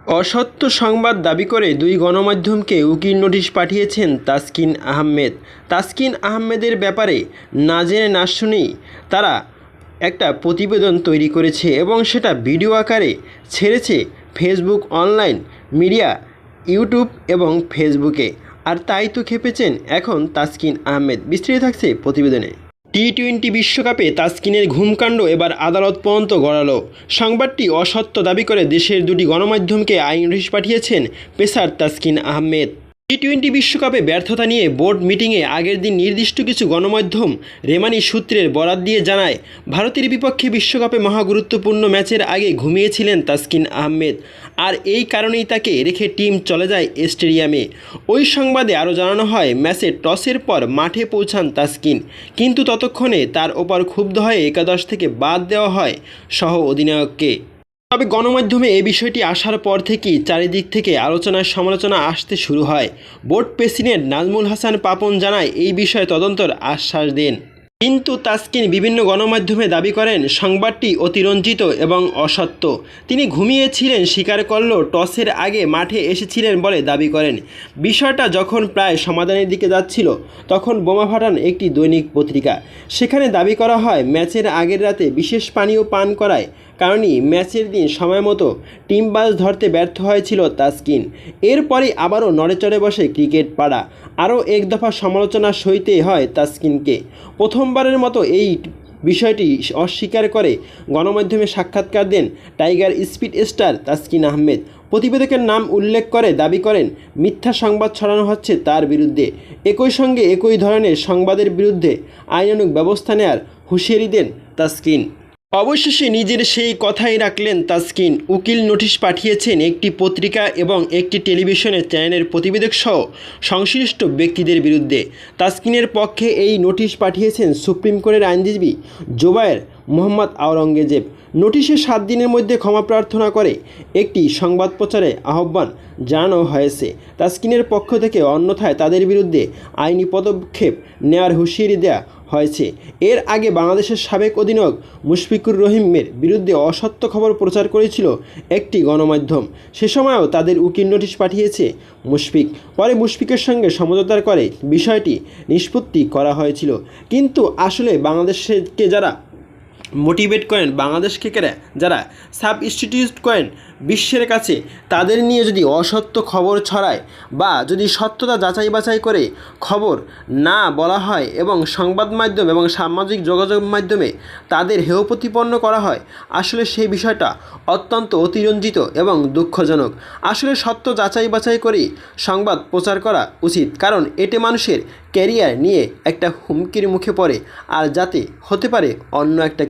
অসত্য সংবাদ দাবি করে দুই গণমাধ্যমকে উকিল নোটিশ পাঠিয়েছেন তাসকিন আহমেদ। তাসকিন আহমেদের ব্যাপারে না জেনে না শুনেই তারা একটা প্রতিবেদন তৈরি করেছে এবং সেটা ভিডিও আকারে ছেড়েছে ফেসবুক অনলাইন মিডিয়া, ইউটিউব এবং ফেসবুকে। আর তাই তো খেপেছেন এখন তাসকিন আহমেদ। বিস্তারিত থাকছে প্রতিবেদনে। টি-20 বিশ্বকাপে তাসকিনের ঘুমকাণ্ড এবার আদালত পর্যন্ত গড়ালো। সংবাদটি অসত্য দাবি করে দেশের দুটি গণমাধ্যমকে আইনি নোটিশ পাঠিয়েছেন পেসার তাসকিন আহমেদ। টি-20 বিশ্বকাপে ব্যর্থতা নিয়ে বোর্ড মিটিংয়ে আগের দিন নির্দিষ্ট কিছু গণমাধ্যম রেমানি সূত্রের বরাত দিয়ে জানায়, ভারতের বিপক্ষে বিশ্বকাপে মহাগুরুত্বপূর্ণ ম্যাচের আগে ঘুমিয়েছিলেন তাসকিন আহমেদ, আর এই কারণেই তাকে রেখে টিম চলে যায় স্টেডিয়ামে। ওই সংবাদে আরও জানানো হয়, ম্যাচে টসের পর মাঠে পৌঁছান তাসকিন, কিন্তু ততক্ষণে তার ওপর ক্ষুব্ধ হয়ে একাদশ থেকে বাদ দেওয়া হয় সহ অধিনায়ককে। তবে গণমাধ্যমে এই বিষয়টি আসার পর থেকেই চারিদিক থেকে আলোচনার সমালোচনা আসতে শুরু হয়। বোর্ড প্রেসিডেন্ট নাজমুল হাসান পাপন জানায় এই বিষয়ে তদন্তের আশ্বাস দেন। কিন্তু তাসকিন বিভিন্ন গণমাধ্যমে দাবি করেন সংবাদটি অতিরঞ্জিত এবং অসত্য। তিনি ঘুমিয়েছিলেন স্বীকার করলেও টসের আগে মাঠে এসেছিলেন বলে দাবি করেন। বিষয়টা যখন প্রায় সমাধানের দিকে যাচ্ছিল তখন বোমা ফাটান একটি দৈনিক পত্রিকা। সেখানে দাবি করা হয় ম্যাচের আগের রাতে বিশেষ পানীয় পান করায় কারণেই ম্যাচের দিন সময়মতো টিম বাস ধরতে ব্যর্থ হয়েছিল তাসকিন। এরপরে আবারও নড়েচড়ে বসে ক্রিকেট পাড়া। আরও এক দফা সমালোচনা সইতে হয় তাসকিনকে। প্রথমবারের মতো এই বিষয়টি অস্বীকার করে গণমাধ্যমে সাক্ষাৎকার দেন tiger speed star Taskin Ahmed. প্রতিবেদকের নাম উল্লেখ করে দাবি করেন মিথ্যা সংবাদ ছড়ানো হচ্ছে তার বিরুদ্ধে। একই সঙ্গে একই ধরনের সংবাদের বিরুদ্ধে আইনানুগ ব্যবস্থা নেওয়ার হুঁশিয়ারি দেন তাসকিন। অবশেষে নিজের সেই কথাই রাখলেন তাসকিন। উকিল নোটিশ পাঠিয়েছেন একটি পত্রিকা এবং একটি টেলিভিশনের চ্যানেলের প্রতিবেদক সহ সংশ্লিষ্ট ব্যক্তিদের বিরুদ্ধে। তাসকিনের পক্ষে এই নোটিশ পাঠিয়েছেন সুপ্রিম কোর্টের আইনজীবী জোবায়ের মোহাম্মদ আওরঙ্গজেব। নোটিশে 7 দিনের মধ্যে ক্ষমা প্রার্থনা করে একটি সংবাদ প্রচারে আহ্বান জানানো হয়েছে তাসকিনের পক্ষ থেকে, অন্যথায় তাদের বিরুদ্ধে আইনি পদক্ষেপ নেওয়ার হুঁশিয়ারি দেওয়া হয়েছে। এর আগে বাংলাদেশের সাবেক অধিনায়ক মুশফিকুর রহিমের বিরুদ্ধে অসত্য খবর প্রচার করেছিল একটি গণমাধ্যম। সে সময়ও তাদের উকিল নোটিশ পাঠিয়েছে মুশফিক। পরে মুশফিকের সঙ্গে সমঝোতা করে বিষয়টি নিষ্পত্তি করা হয়েছিল। কিন্তু আসলে বাংলাদেশকে যারা মোটিভেট করেন, বাংলাদেশকে যারা সাবস্টিটিউট করেন বিশ্বের কাছে, তাদের নিয়ে যদি অসত্য খবর ছড়ায় বা যদি সত্যতা যাচাই বাছাই করে খবর না বলা হয় এবং সংবাদ মাধ্যম এবং সামাজিক যোগাযোগ মাধ্যমে তাদের হেয় প্রতিপন্ন করা হয়, আসলে সেই বিষয়টা অত্যন্ত অতিরঞ্জিত এবং দুঃখজনক। আসলে সত্য যাচাই বাছাই করেই সংবাদ প্রচার করা উচিত, কারণ এতে মানুষের ক্যারিয়ার নিয়ে একটা হুমকির মুখে পড়ে আর যাতে হতে পারে অন্য একটা